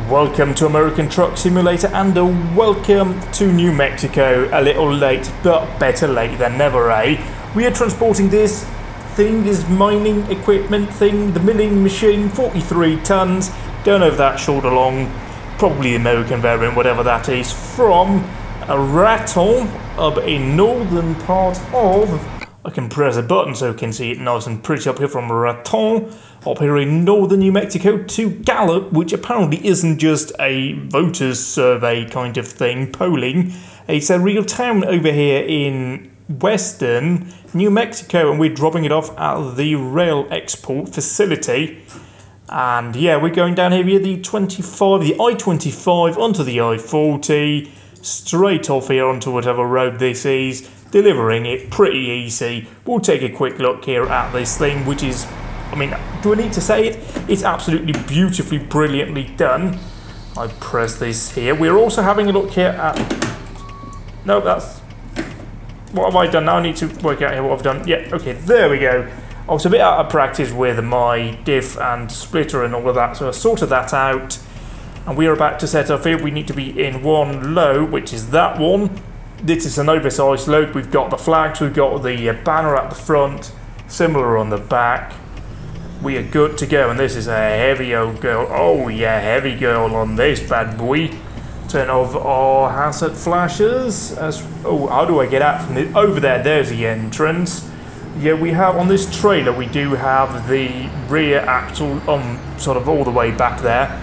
Welcome to American Truck Simulator and welcome to New Mexico. A little late, but better late than never, eh? We are transporting this thing, this mining equipment thing, the milling machine, 43 tons. Don't know if that's short or long, probably the American variant, whatever that is, from Raton up in northern part of... I can press a button so you can see it nice and pretty up here from Raton, up here in northern New Mexico, to Gallup, which apparently isn't just a voters survey kind of thing, polling. It's a real town over here in western New Mexico, and we're dropping it off at the rail export facility. And yeah, we're going down here via the I-25 onto the I-40, straight off here onto whatever road this is, delivering it pretty easy. We'll take a quick look here at this thing, which is, I mean, do I need to say it? It's absolutely beautifully, brilliantly done. I press this here. We're also having a look here at... No, that's... What have I done now? I need to work out here what I've done. Yeah, okay, there we go. I was a bit out of practice with my diff and splitter and all of that, so I sorted that out. And we are about to set off here. We need to be in one low, which is that one. This is an oversized load. We've got the flags, we've got the banner at the front, similar on the back. We are good to go, and this is a heavy old girl. Oh yeah, heavy girl on this bad boy. Turn off our hazard flashes. Oh, how do I get out from this? Over there, there's the entrance. Yeah, we have on this trailer, we do have the rear axle sort of all the way back there.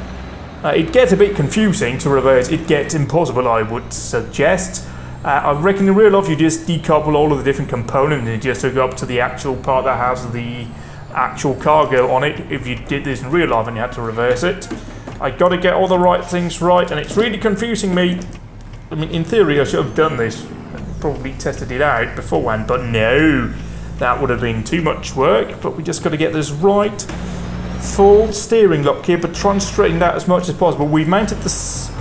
It gets a bit confusing to reverse. It gets impossible, I would suggest. I reckon in real life you just decouple all of the different components and just hook up to the actual part that has the actual cargo on it. If you did this in real life and you had to reverse it, I got to get all the right things right, and it's really confusing me. I mean, in theory I should have done this, probably tested it out beforehand, but no, that would have been too much work. But we just got to get this right. Full steering lock here, but try and straighten that as much as possible. We've mounted this.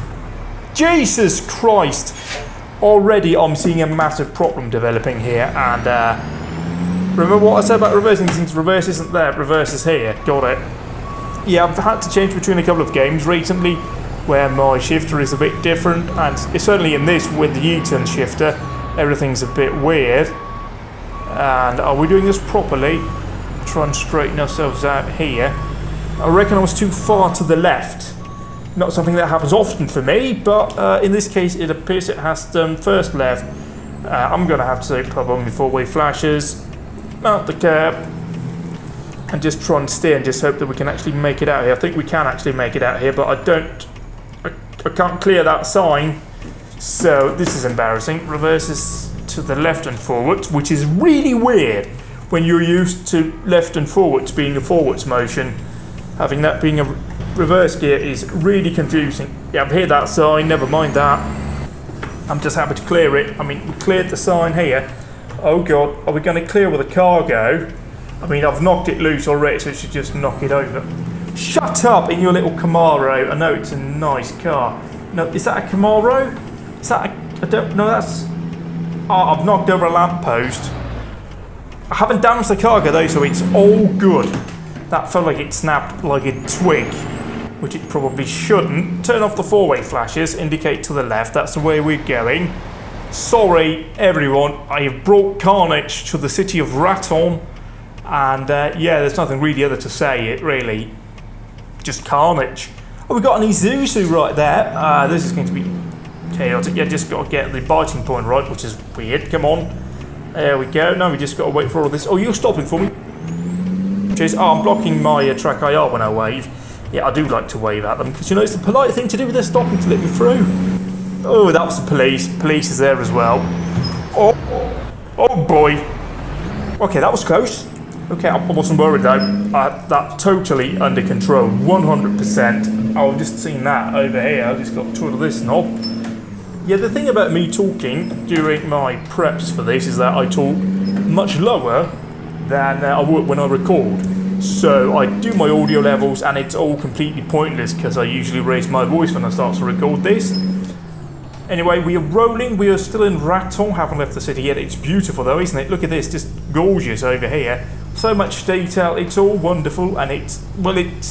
Jesus Christ! Already I'm seeing a massive problem developing here, and remember what I said about reversing? Since reverse isn't there, reverse is here. Got it. Yeah, I've had to change between a couple of games recently where my shifter is a bit different, and it's certainly in this with the U-turn shifter everything's a bit weird. And are we doing this properly? Try and straighten ourselves out here. I reckon I was too far to the left. Not something that happens often for me, but in this case it appears it has done first left. I'm going to have to put on my four-way flashes, mount the curb, and just try and steer and just hope that we can actually make it out here. I think we can actually make it out here, but I can't clear that sign, so this is embarrassing. Reverses to the left and forwards, which is really weird when you're used to left and forwards being a forwards motion. Having that being a reverse gear is really confusing. Yeah, I've heard that sign, never mind that. I'm just happy to clear it. I mean, we cleared the sign here. Oh god, are we going to clear with a cargo? I mean, I've knocked it loose already, so it should just knock it over. Shut up in your little Camaro. I know it's a nice car. No, is that a Camaro? Is that a... I don't know, that's... Oh, I've knocked over a lamppost. I haven't damaged the cargo though, so it's all good. That felt like it snapped like a twig, which it probably shouldn't. Turn off the four-way flashes, indicate to the left, that's the way we're going. Sorry everyone, I have brought carnage to the city of Raton, and yeah, there's nothing really other to say, it really, just carnage. Oh, we've got an Isuzu right there. This is going to be chaotic. Yeah, just got to get the biting point right, which is weird. Come on, there we go. Now we just got to wait for all this. Oh, you're stopping for me. Oh, I'm blocking my track IR when I wave. Yeah, I do like to wave at them, because you know it's the polite thing to do with their stopping to let me through. Oh, that was the police. Police is there as well. Oh boy. Okay, that was close. Okay, I wasn't worried though. That's totally under control, 100%. I've just seen that over here. I just got to twirl this knob. Yeah, the thing about me talking during my preps for this is that I talk much lower than I would when I record. So I do my audio levels and it's all completely pointless because I usually raise my voice when I start to record this. Anyway, we are rolling, we are still in Raton, haven't left the city yet. It's beautiful though, isn't it? Look at this, just gorgeous over here. So much detail, it's all wonderful, and it's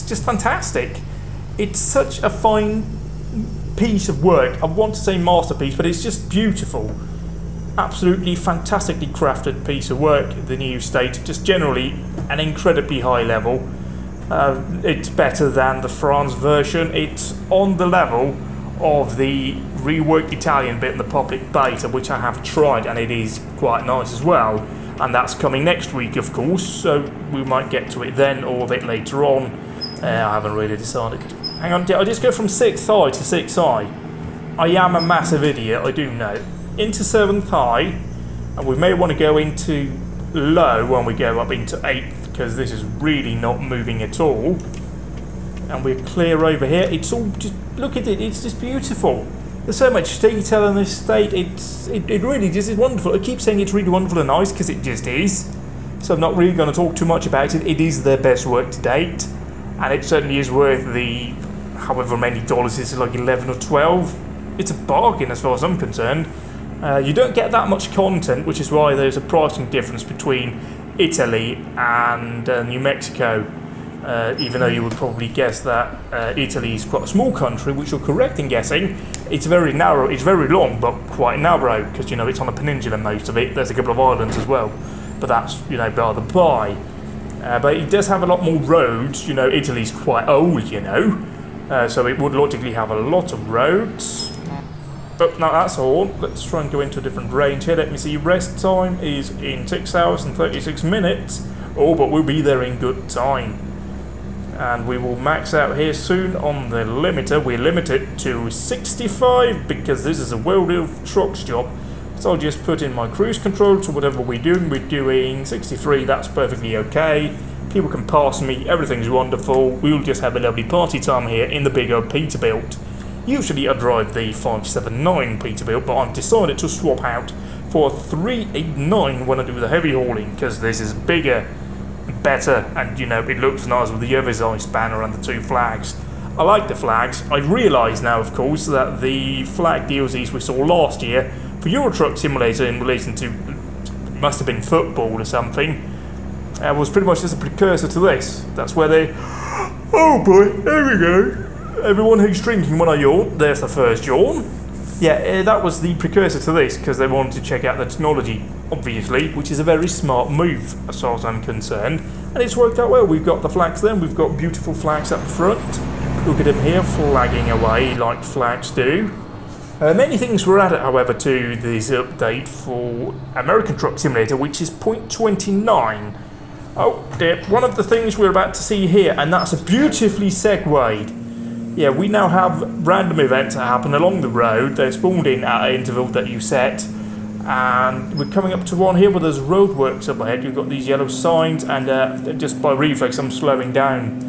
just fantastic. It's such a fine piece of work. I want to say masterpiece, but it's just beautiful. Absolutely fantastically crafted piece of work, the new state. Just generally an incredibly high level. It's better than the France version. It's on the level of the reworked Italian bit in the public beta, which I have tried, and it is quite nice as well. And that's coming next week, of course, so we might get to it then or a bit later on. I haven't really decided. Hang on, did I just go from 6th high to 6th high? I am a massive idiot, I do know. Into 7th high, and we may want to go into low when we go up into 8th, because this is really not moving at all. And we're clear over here. It's all just, look at it, it's just beautiful. There's so much detail in this state, it really just is wonderful. I keep saying it's really wonderful and nice, because it just is. So I'm not really going to talk too much about it. It is their best work to date, and it certainly is worth the however many dollars, it's like 11 or 12. It's a bargain as far as I'm concerned. You don't get that much content, which is why there's a pricing difference between Italy and New Mexico. Even though you would probably guess that Italy is quite a small country, which you're correct in guessing. It's very narrow, it's very long, but quite narrow, because, you know, it's on a peninsula, most of it. There's a couple of islands as well, but that's, you know, by the by. But it does have a lot more roads. You know, Italy's quite old, you know, so it would logically have a lot of roads. But no, that's all. Let's try and go into a different range here. Let me see, rest time is in 6 hours and 36 minutes. Oh, but we'll be there in good time. And we will max out here soon on the limiter. We limit it to 65 because this is a World of Trucks job. So I'll just put in my cruise control to whatever we're doing. We're doing 63, that's perfectly okay. People can pass me, everything's wonderful. We'll just have a lovely party time here in the bigger Peterbilt. Usually I drive the 579 Peterbilt, but I've decided to swap out for a 389 when I do the heavy hauling, because this is bigger, better, and, you know, it looks nice with the Oversize banner and the 2 flags. I like the flags. I realise now, of course, that the flag DLCs we saw last year for Euro Truck Simulator in relation to, must have been football or something, was pretty much just a precursor to this. That's where they... Oh boy, there we go. Everyone who's drinking when I yawn, there's the first yawn. Yeah, that was the precursor to this, because they wanted to check out the technology, obviously, which is a very smart move, as far as I'm concerned. And it's worked out well. We've got the flags then, we've got beautiful flags up front. Look at them here, flagging away like flags do. Many things were added, however, to this update for American Truck Simulator, which is 0.29. Oh dear, one of the things we're about to see here, and that's beautifully segued. Yeah, we now have random events that happen along the road. They're spawned in at an interval that you set. And we're coming up to one here where there's roadworks up ahead. You've got these yellow signs, and just by reflex I'm slowing down.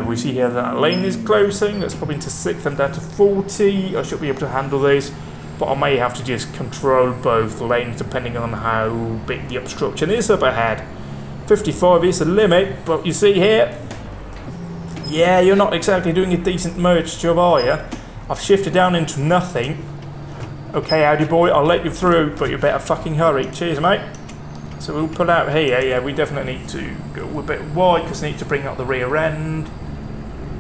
We see here that lane is closing. Let's pop into 6th and down to 40. I should be able to handle this, but I may have to just control both lanes depending on how big the obstruction is up ahead. 55 is the limit, but you see here, yeah, you're not exactly doing a decent merge job, are you? I've shifted down into nothing. Okay, Audi boy, I'll let you through, but you better fucking hurry. Cheers, mate. So we'll pull out here. Yeah, we definitely need to go a bit wide because we need to bring up the rear end.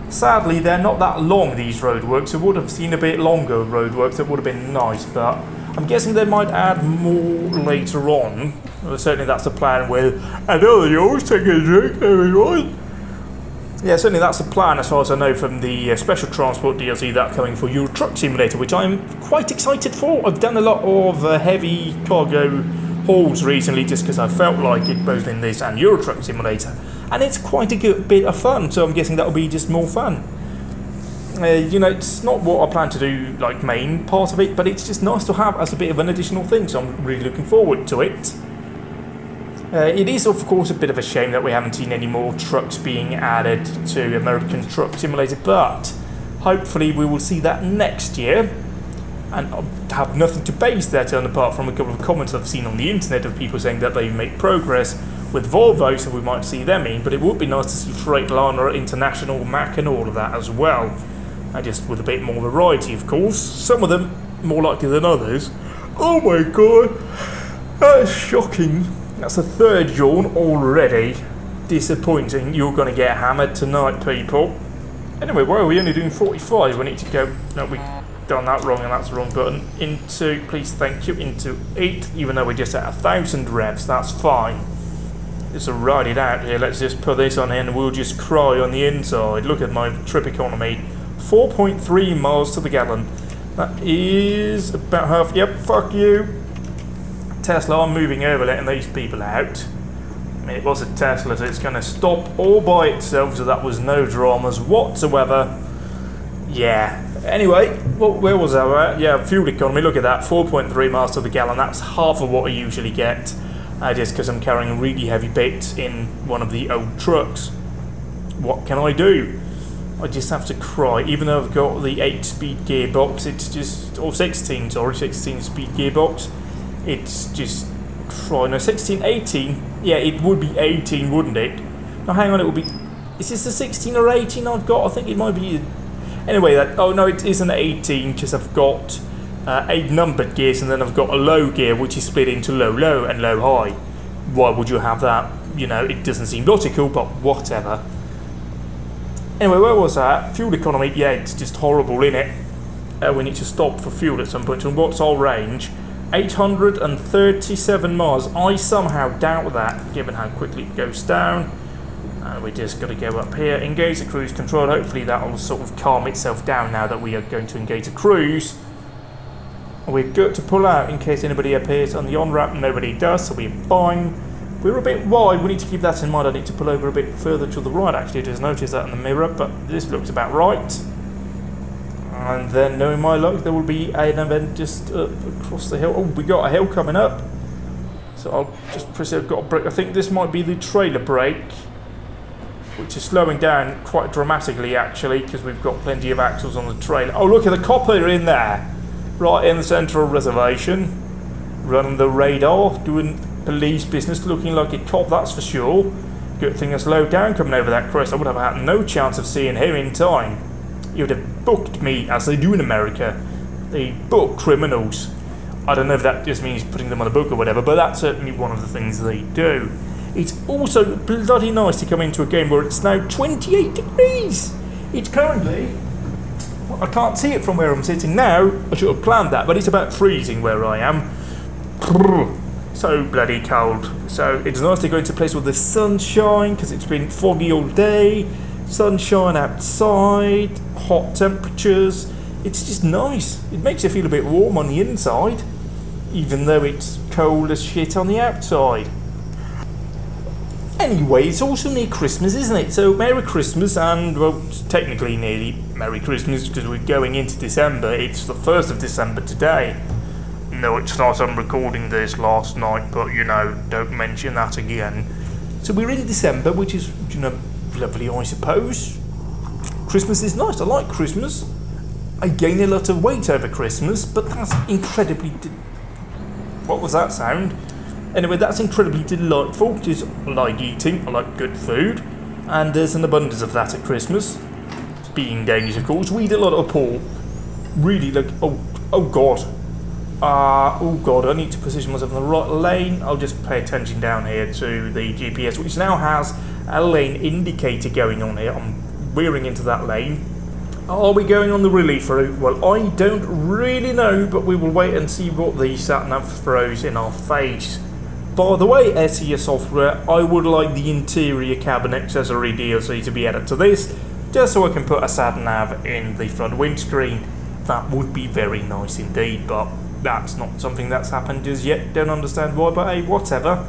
Sadly, they're not that long, these roadworks. I would have seen a bit longer roadworks. That would have been nice, but I'm guessing they might add more later on. Well, certainly that's the plan with... And all yours, take a drink, everyone. Yeah, certainly that's the plan as far as I know from the Special Transport DLC that coming for Euro Truck Simulator, which I'm quite excited for. I've done a lot of heavy cargo hauls recently just because I felt like it, both in this and Euro Truck Simulator. And it's quite a good bit of fun, so I'm guessing that'll be just more fun. You know, it's not what I plan to do, like, main part of it, but it's just nice to have as a bit of an additional thing, so I'm really looking forward to it. It is, of course, a bit of a shame that we haven't seen any more trucks being added to American Truck Simulator, but hopefully we will see that next year. And I have nothing to base that on apart from a couple of comments I've seen on the internet of people saying that they've made progress with Volvo, so we might see them in, but it would be nice to see Freightliner, International, Mack and all of that as well. Just with a bit more variety, of course. Some of them more likely than others. Oh my god, that's shocking. That's the third yawn already. Disappointing. You're going to get hammered tonight, people. Anyway, why are we only doing 45? We need to go... No, we've done that wrong and that's the wrong button. Into, please, thank you, into 8, even though we're just at 1,000 revs, that's fine. Just to ride it out here, let's just put this on in and we'll just cry on the inside. Look at my trip economy. 4.3 miles to the gallon. That is about half... Yep, fuck you. Tesla, I'm moving over, letting these people out. I mean, it was a Tesla, so it's going to stop all by itself, so that was no dramas whatsoever. Yeah. Anyway, where was I at? Yeah, fuel economy, look at that, 4.3 miles to the gallon. That's half of what I usually get, just because I'm carrying really heavy bits in one of the old trucks. What can I do? I just have to cry, even though I've got the 8-speed gearbox, it's just, or 16, sorry, 16-speed gearbox. It's just... No, 16, 18. Yeah, it would be 18, wouldn't it? No, hang on, it would be... Is this the 16 or 18 I've got? I think it might be... Anyway, that... Oh, no, it isn't 18, because I've got 8 numbered gears, and then I've got a low gear, which is split into low, low, and low, high. Why would you have that? You know, it doesn't seem logical, but whatever. Anyway, where was that? Fuel economy, yeah, it's just horrible, innit? We need to stop for fuel at some point, and what's our range? 837 miles. I somehow doubt that, given how quickly it goes down. And we're just going to go up here, engage the cruise control. Hopefully that will sort of calm itself down now that we are going to engage the cruise. We're good to pull out in case anybody appears on the on-ramp. Nobody does, so we're fine. We're a bit wide. We need to keep that in mind. I need to pull over a bit further to the right, actually. I just noticed that in the mirror, but this looks about right. And then, knowing my luck, there will be an event just across the hill. Oh, we got a hill coming up. So I'll just press it. I've got a brake. I think this might be the trailer brake, which is slowing down quite dramatically, actually, because we've got plenty of axles on the trailer. Oh, look at the copper in there. Right in the central reservation. Running the radar, doing police business, looking like a cop, that's for sure. Good thing I slowed down coming over that crest. I would have had no chance of seeing him in time. He would have booked me, as they do in America. They book criminals. I don't know if that just means putting them on a book or whatever, but that's certainly one of the things they do. It's also bloody nice to come into a game where it's now 28 degrees. It's currently... Well, I can't see it from where I'm sitting now. I should have planned that, but it's about freezing where I am. So bloody cold. So it's nice to go into a place with the sunshine, because it's been foggy all day. Sunshine outside, hot temperatures. It's just nice. It makes you feel a bit warm on the inside, even though it's cold as shit on the outside. Anyway, it's also near Christmas, isn't it? So Merry Christmas, and well, technically nearly Merry Christmas because we're going into December. It's the 1st of December today. No, it's not. I'm recording this last night, but you know, don't mention that again. So we're in December, which is, you know, lovely, I suppose. Christmas is nice. I like Christmas. I gain a lot of weight over Christmas, but that's incredibly... What was that sound? Anyway, that's incredibly delightful, because I like eating, I like good food, and there's an abundance of that at Christmas. Being Danish, of course, we eat a lot of pork. Really, like, oh god. Oh god, I need to position myself in the right lane. I'll just pay attention down here to the GPS, which now has a lane indicator going on here. I'm veering into that lane. Are we going on the relief route? Well, I don't really know, but we will wait and see what the sat-nav throws in our face. By the way, SES software, I would like the interior cabin accessory DLC to be added to this, just so I can put a sat-nav in the front windscreen. That would be very nice indeed, but that's not something that's happened as yet. Don't understand why, but hey, whatever.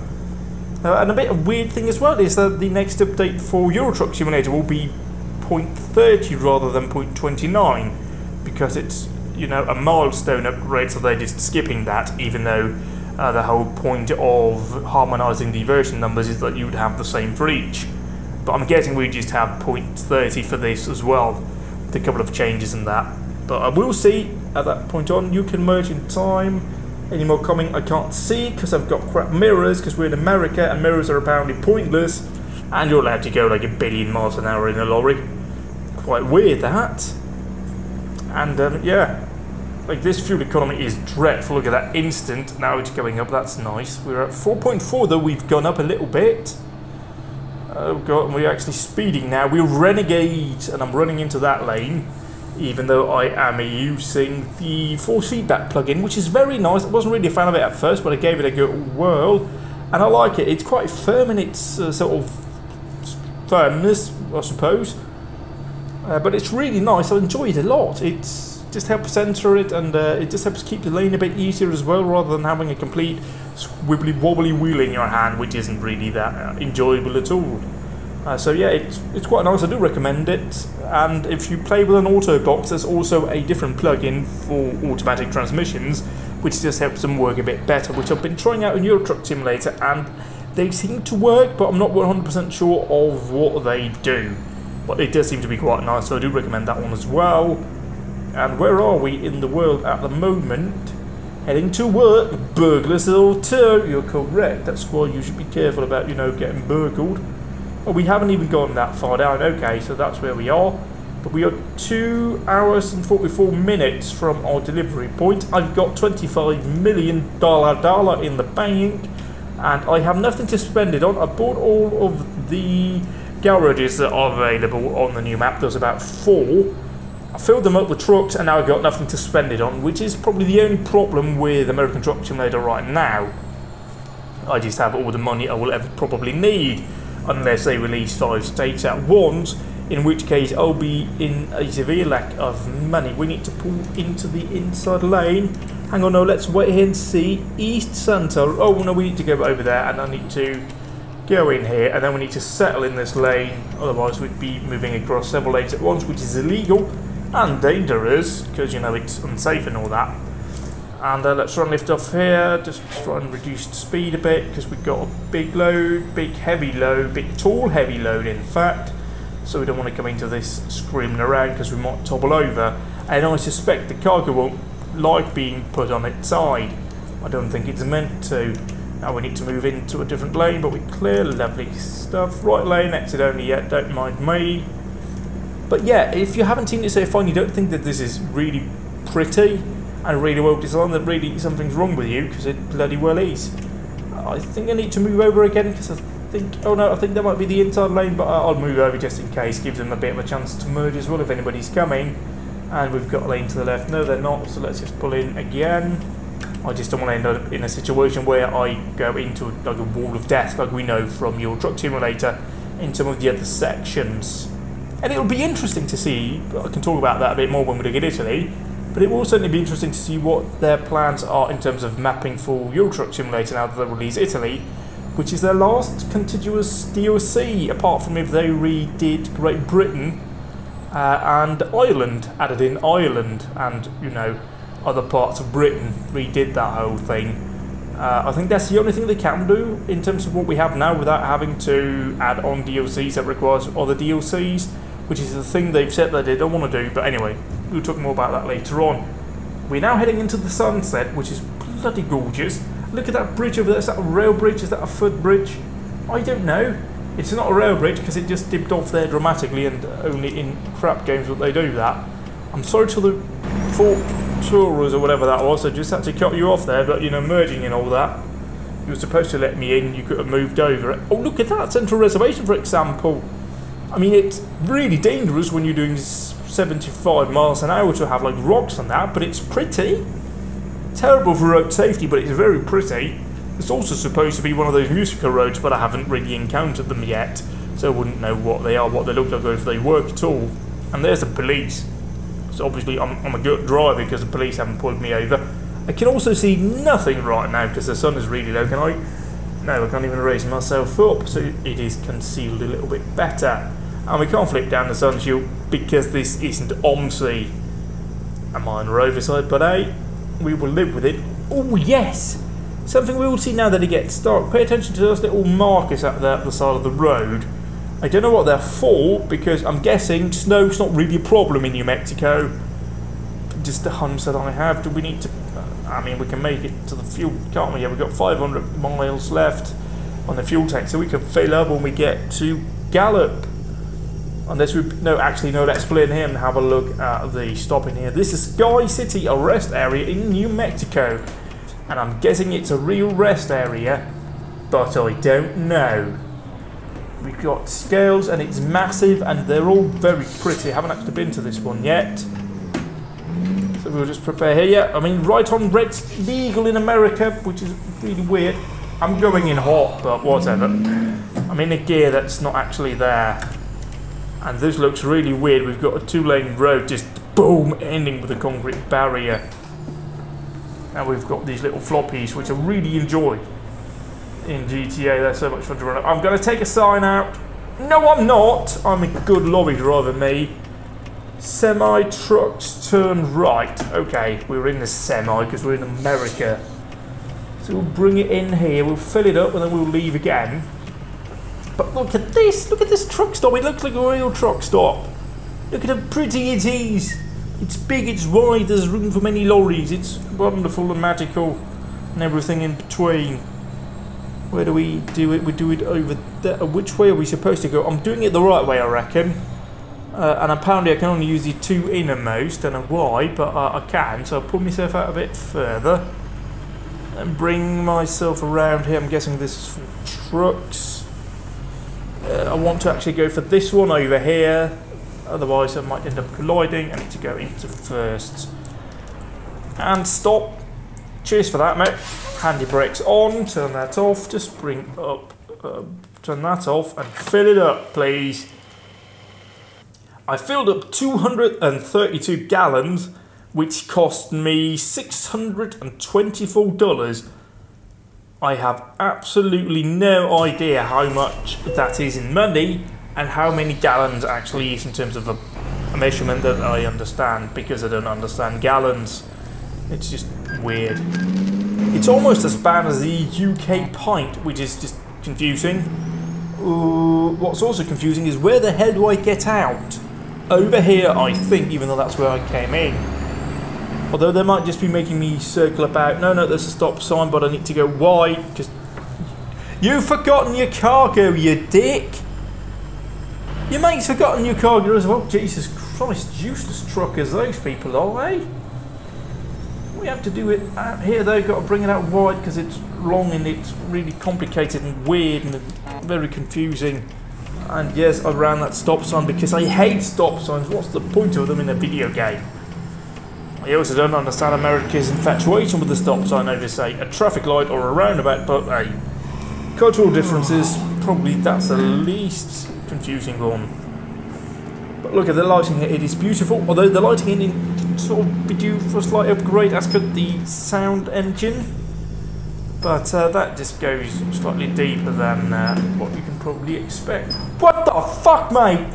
And a bit of weird thing as well is that the next update for Euro Truck Simulator will be 0.30 rather than 0.29, because it's, you know, a milestone upgrade, so they're just skipping that, even though the whole point of harmonising the version numbers is that you would have the same for each. But I'm guessing we just have 0.30 for this as well, with a couple of changes in that. But I will see at that point on. You can merge in time. Any more coming I can't see because I've got crap mirrors, because we're in America and mirrors are apparently pointless, and you're allowed to go like 1 billion miles an hour in a lorry. Quite weird that. And yeah, like this fuel economy is dreadful. Look at that, instant. Now it's going up, that's nice. We're at 4.4 though, we've gone up a little bit. Oh god, and we're actually speeding now. We're Renegade, and I'm running into that lane, even though I am using the force feedback plugin, which is very nice. I wasn't really a fan of it at first, but I gave it a good whirl, and I like it. It's quite firm in its sort of firmness, I suppose, but it's really nice. I enjoy it a lot. It's just helps center it, and it just helps keep the lane a bit easier as well, rather than having a complete squibbly wobbly wheel in your hand, which isn't really that enjoyable at all. So yeah, it's quite nice. I do recommend it. And if you play with an auto box, there's also a different plugin for automatic transmissions, which just helps them work a bit better, which I've been trying out in Euro Truck Simulator, and they seem to work, but I'm not 100% sure of what they do. But it does seem to be quite nice, so I do recommend that one as well. And where are we in the world at the moment? Heading to work. Burglars or two. You're correct. That's why you should be careful about, you know, getting burgled. Well, we haven't even gone that far down. Okay, so that's where we are. But we are 2 hours and 44 minutes from our delivery point. I've got $25 million in the bank, and I have nothing to spend it on. I bought all of the garages that are available on the new map. There's about 4. I filled them up with trucks, and now I've got nothing to spend it on, which is probably the only problem with American Truck Simulator right now. I just have all the money I will ever probably need, unless they release 5 states at once, in which case I'll be in a severe lack of money. We need to pull into the inside lane. Hang on, no, let's wait here and see. East Center. Oh no, we need to go over there, and I need to go in here, and then we need to settle in this lane, otherwise we'd be moving across several lanes at once, which is illegal and dangerous, because, you know, it's unsafe and all that. And let's try and lift off here, just try and reduce the speed a bit, because we've got a big load, big heavy load, big tall heavy load in fact, so we don't want to come into this screaming around, because we might topple over, and I suspect the cargo won't like being put on its side. I don't think it's meant to. Now we need to move into a different lane, but we clear. Lovely stuff. Right lane, exit only yet, don't mind me. But yeah, if you haven't seen it so far and you don't think that this is really pretty and really well designed, then really something's wrong with you, because it bloody well is. I think I need to move over again, because I think, oh no, I think that might be the inside lane, but I'll move over just in case, gives them a bit of a chance to merge as well if anybody's coming. And we've got a lane to the left. No, they're not, so let's just pull in again. I just don't want to end up in a situation where I go into like a wall of death, like we know from Euro Truck Simulator in some of the other sections. And it'll be interesting to see, I can talk about that a bit more when we look at Italy, but it will certainly be interesting to see what their plans are in terms of mapping for Euro Truck Simulator now that they release Italy, which is their last contiguous DLC, apart from if they redid Great Britain and Ireland, added in Ireland and, you know, other parts of Britain, redid that whole thing. I think that's the only thing they can do in terms of what we have now, without having to add on DLCs that requires other DLCs, which is the thing they've said that they don't want to do. But anyway, we'll talk more about that later on. We're now heading into the sunset, which is bloody gorgeous. Look at that bridge over there. Is that a rail bridge? Is that a footbridge? I don't know. It's not a rail bridge because it just dipped off there dramatically, and only in crap games would they do that. I'm sorry to the Fort Tourers or whatever that was, I just had to cut you off there, but, you know, merging and all that. You were supposed to let me in, you could have moved over. Oh, look at that, Central Reservation, for example. I mean, it's really dangerous when you're doing 75 miles an hour to have, like, rocks and that, but it's pretty. Terrible for road safety, but it's very pretty. It's also supposed to be one of those musical roads, but I haven't really encountered them yet, so I wouldn't know what they are, what they look like, or if they work at all. And there's the police. So obviously I'm a good driver because the police haven't pulled me over. I can also see nothing right now because the sun is really low. Can I? No, I can't even raise myself up, so it is concealed a little bit better. And we can't flip down the sun shield because this isn't OMSI. A minor oversight, but hey, we will live with it. Oh yes! Something we will see now that it gets dark. Pay attention to those little markers at the side of the road. I don't know what they're for, because I'm guessing snow's not really a problem in New Mexico. Just the hunch that I have. Do we need to... I mean, we can make it to the fuel, can't we? Yeah, we've got 500 miles left on the fuel tank, so we can fill up when we get to Gallup. Unless we... No, actually, no, let's pull in here and have a look at the stop in here. This is Sky City, a rest area in New Mexico. And I'm guessing it's a real rest area, but I don't know. We've got scales and it's massive and they're all very pretty. I haven't actually been to this one yet. So we'll just prepare here. Yeah, I mean, right on red's legal in America, which is really weird. I'm going in hot, but whatever. I'm in a gear that's not actually there. And this looks really weird. We've got a 2-lane road just boom, ending with a concrete barrier. And we've got these little floppies, which I really enjoy in GTA. They're so much fun to run up. I'm going to take a sign out. No, I'm not. I'm a good lorry driver, me. Semi-trucks turn right. Okay, we're in the semi because we're in America. So we'll bring it in here. We'll fill it up and then we'll leave again. But look at this. Look at this truck stop. It looks like a real truck stop. Look at how pretty it is. It's big, it's wide, there's room for many lorries. It's wonderful and magical and everything in between. Where do we do it? We do it over there. Which way are we supposed to go? I'm doing it the right way, I reckon. And apparently I can only use the 2 innermost. Don't know why, but I can. So I'll pull myself out a bit further and bring myself around here. I'm guessing this is for trucks. I want to actually go for this one over here. Otherwise I might end up colliding. I need to go into first. And stop. Cheers for that, mate. Handy brakes on. Turn that off. Just bring up. Turn that off and fill it up, please. I filled up 232 gallons, which cost me $624. I have absolutely no idea how much that is in money and how many gallons actually is in terms of a measurement that I understand, because I don't understand gallons. It's just weird. It's almost as bad as the UK pint, which is just confusing. What's also confusing is where the hell do I get out? Over here, I think, even though that's where I came in. Although they might just be making me circle about. No, there's a stop sign, but I need to go wide, because... You've forgotten your cargo, you dick! Your mate's forgotten your cargo as well. Jesus Christ, useless truckers those people are, eh? We have to do it out here, though. Got to bring it out wide, because it's long and it's really complicated and weird and very confusing. And yes, I ran that stop sign because I hate stop signs. What's the point of them in a video game? I also don't understand America's infatuation with the stop sign over, say, a traffic light or a roundabout, but cultural differences, probably that's the least confusing one. But look at the lighting here, it is beautiful, although the lighting in can sort of be due for a slight upgrade as could the sound engine. But that just goes slightly deeper than what you can probably expect. What the fuck, mate?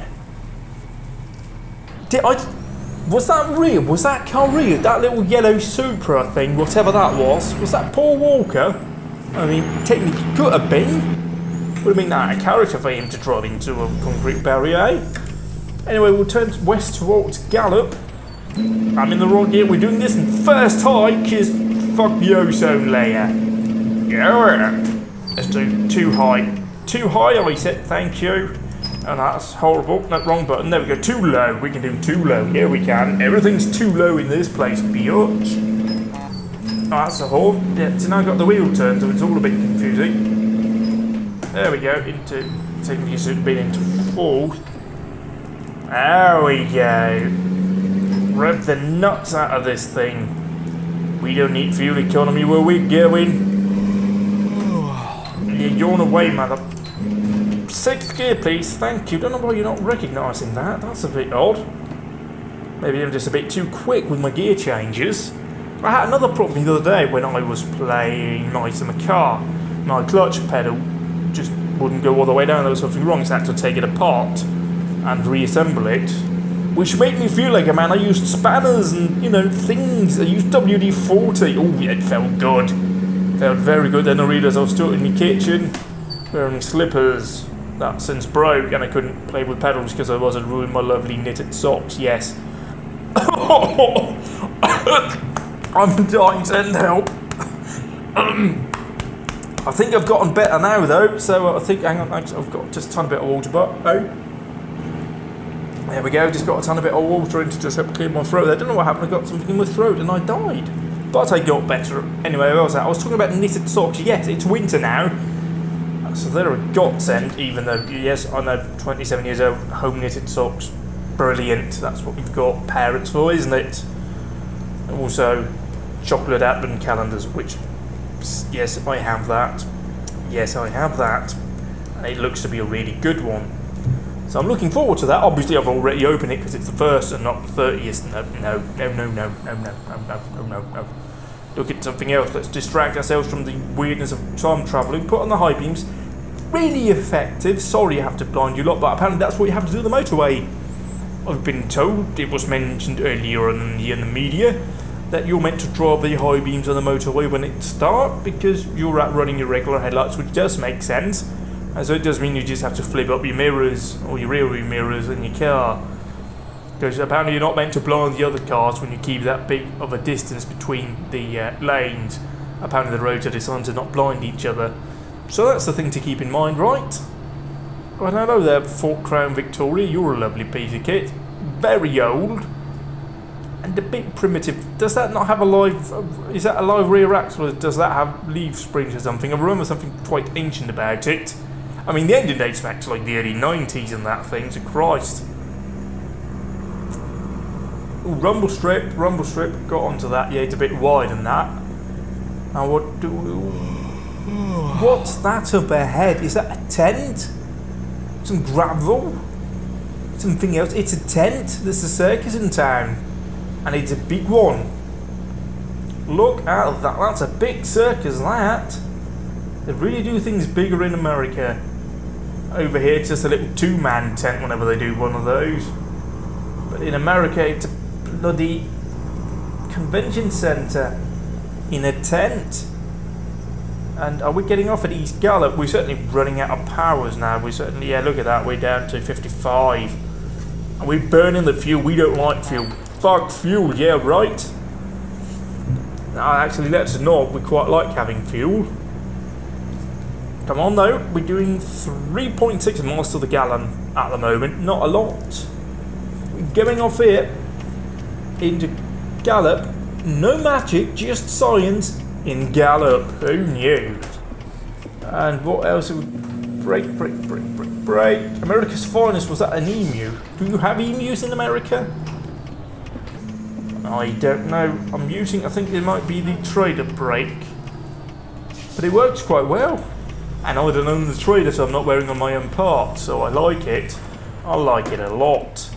Was that real? Was that car real? That little yellow Supra thing, whatever that was that Paul Walker? I mean, technically could have been. Would have been that a character for him to drive into a concrete barrier, eh? Anyway, we'll turn west towards Gallup. I'm in the wrong gear. We're doing this in first high, because fuck the ozone layer. Yeah. Let's do too high. Too high, I said, thank you. And that's horrible. No, wrong button. There we go. Too low. We can do too low. Here we can. Everything's too low in this place, biatch. Oh, that's a horn. Yeah, so now I've got the wheel turned, so it's all a bit confusing. There we go. Into, technically should have been into fourth. There we go. Rev the nuts out of this thing. We don't need fuel economy where we're going. Yeah, yawn away, mother. 6th gear, please. Thank you. Don't know why you're not recognising that. That's a bit odd. Maybe I'm just a bit too quick with my gear changes. I had another problem the other day when I was playing nice in the car. My clutch pedal just wouldn't go all the way down. There was something wrong, so I had to take it apart and reassemble it, which made me feel like a man. I used spanners and, you know, things. I used WD-40. Oh, yeah, it felt good. Felt very good. Then I realised I was still in the kitchen wearing slippers that since broke, and I couldn't play with pedals because I wasn't ruining my lovely knitted socks. Yes. I'm dying, send help. I think I've gotten better now, though, so I think, hang on, I've got just a tiny bit of water, but, oh. There we go, just got a tiny bit of water in to just help clear my throat. I don't know what happened, I got something in my throat and I died. But I got better. Anyway, where was that? I was talking about knitted socks. Yes, it's winter now. that. So they're a godsend, even though, yes, I know 27 years old, home knitted socks, brilliant. That's what we've got parents for, isn't it? And also, chocolate advent calendars, which, yes, I have that. Yes, I have that. And it looks to be a really good one. So I'm looking forward to that. Obviously, I've already opened it because it's the 1st and not the 30th. No. Look at something else. Let's distract ourselves from the weirdness of time travelling. Put on the high beams. Really effective. Sorry I have to blind you lot, but apparently that's what you have to do on the motorway. I've been told, it was mentioned earlier in the media, that you're meant to drive the high beams on the motorway when it starts because you're running your regular headlights, which does make sense. And so it does mean you just have to flip up your mirrors or your rear view mirrors in your car. Because apparently you're not meant to blind the other cars when you keep that big of a distance between the lanes. Apparently the roads are designed to not blind each other. So that's the thing to keep in mind, right? Well, hello there, Fort Crown Victoria. You're a lovely piece of kit. Very old. And a bit primitive. Does that not have a live... is that a live rear axle, or does that have leaf springs or something? I remember something quite ancient about it. I mean, the engine dates back to like the early 90s and that thing, to Christ. Ooh, rumble strip, got onto that. Yeah, it's a bit wide than that. Now what do we... what's that up ahead? Is that a tent? Some gravel? Something else? It's a tent. There's a circus in town. And it's a big one. Look at that, that's a big circus, that. They really do things bigger in America. Over here it's just a little 2-man tent whenever they do one of those. But in America it's a bloody convention centre in a tent. And are we getting off at East Gallup? We're certainly running out of powers now. We certainly, yeah, look at that, we're down to 55. And we're burning the fuel. We don't like fuel. Fuck fuel, yeah, right? No, actually, let's not. We quite like having fuel. Come on, though. We're doing 3.6 miles to the gallon at the moment. Not a lot. We're going off here into Gallup. No magic, just science in Gallup. Who knew? And what else? Break. America's finest. Was that an emu? Do you have emus in America? I don't know. I think there might be the trader brake. But it works quite well. And I don't own the trader, so I'm not wearing on my own parts, so I like it. I like it a lot.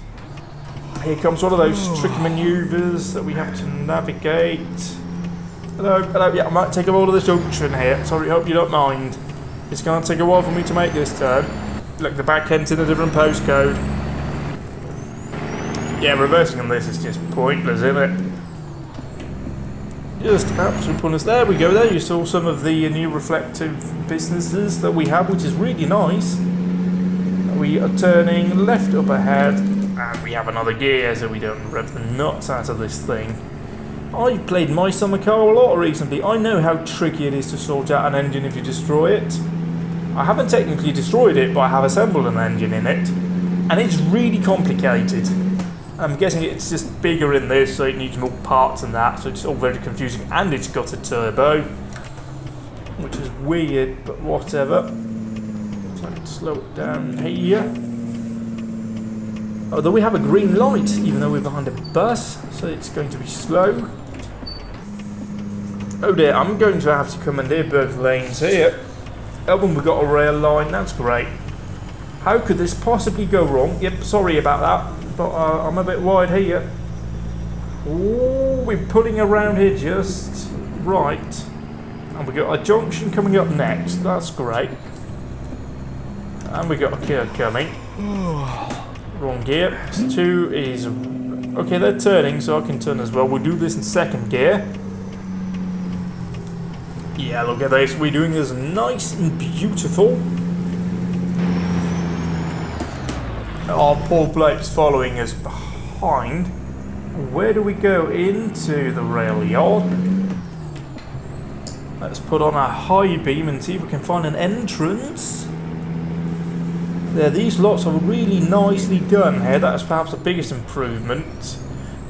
Here comes one of those tricky manoeuvres that we have to navigate. Hello, yeah, I might take a hold of this junction here. Sorry, hope you don't mind. It's going to take a while for me to make this turn. Look, the back end's in a different postcode. Yeah, reversing on this is just pointless, isn't it? Just absolute pointless. There we go, there you saw some of the new reflective businesses that we have, which is really nice. We are turning left up ahead, and we have another gear so we don't rev the nuts out of this thing. I've played my summer car a lot recently. I know how tricky it is to sort out an engine if you destroy it. I haven't technically destroyed it, but I have assembled an engine in it, and it's really complicated. I'm guessing it's just bigger in this, so it needs more parts than that, so it's all very confusing, and it's got a turbo, which is weird, but whatever. Let's slow it down here. Although we have a green light, even though we're behind a bus, so it's going to be slow. Oh dear, I'm going to have to commandeer both lanes here. Oh, and we've got a rail line, that's great. How could this possibly go wrong? Yep, sorry about that, but I'm a bit wide here. Oh, we're pulling around here just right. And we've got a junction coming up next, that's great. And we've got a gear coming. Wrong gear. 2 is... okay, they're turning, so I can turn as well. We'll do this in second gear. Yeah, look at this. We're doing this nice and beautiful. Our poor bloke's following us behind. Where do we go? Into the rail yard. Let's put on a high beam and see if we can find an entrance. There, these lots are really nicely done here. That's perhaps the biggest improvement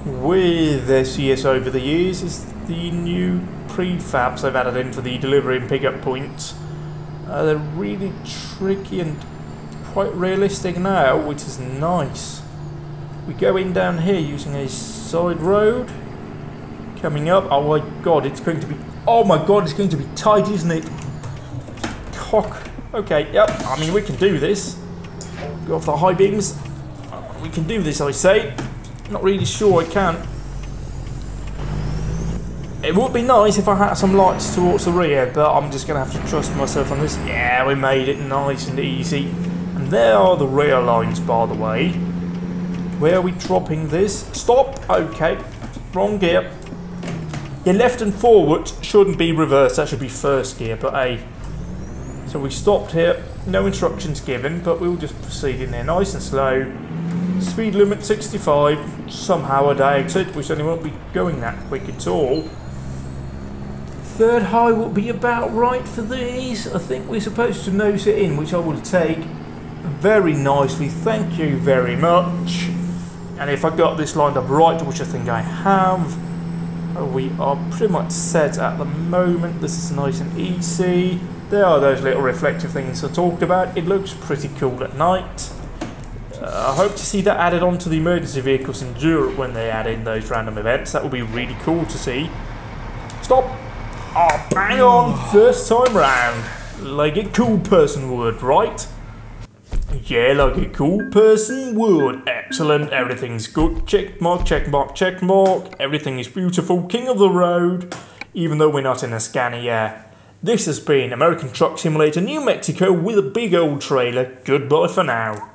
with SES over the years is the new prefabs they've added in for the delivery and pickup points. They're really tricky and quite realistic now, which is nice. We go in down here using a side road. Coming up, oh my god, it's going to be, oh my god, it's going to be tight, isn't it? Cock. Okay, yep, I mean, we can do this. Go off the high beams. We can do this, I say. Not really sure I can. It would be nice if I had some lights towards the rear, but I'm just going to have to trust myself on this. Yeah, we made it nice and easy. And there are the rear lines, by the way. Where are we dropping this? Stop! Okay, wrong gear. Yeah, left and forward shouldn't be reversed, that should be first gear, but hey. So we stopped here, no instructions given, but we'll just proceed in there nice and slow. Speed limit 65, somehow I doubt it, we certainly won't be going that quick at all. Third high will be about right for these. I think we're supposed to nose it in, which I will take very nicely, thank you very much. And if I got this lined up right, which I think I have, we are pretty much set at the moment. This is nice and easy. There are those little reflective things I talked about. It looks pretty cool at night. I hope to see that added onto the emergency vehicles in Europe when they add in those random events. That would be really cool to see. Stop! Oh, bang on! First time round. Like a cool person would, right? Yeah, like a cool person would. Excellent, everything's good. Check mark, check mark, check mark. Everything is beautiful. King of the road. Even though we're not in a Scania. This has been American Truck Simulator New Mexico with a big old trailer. Goodbye for now.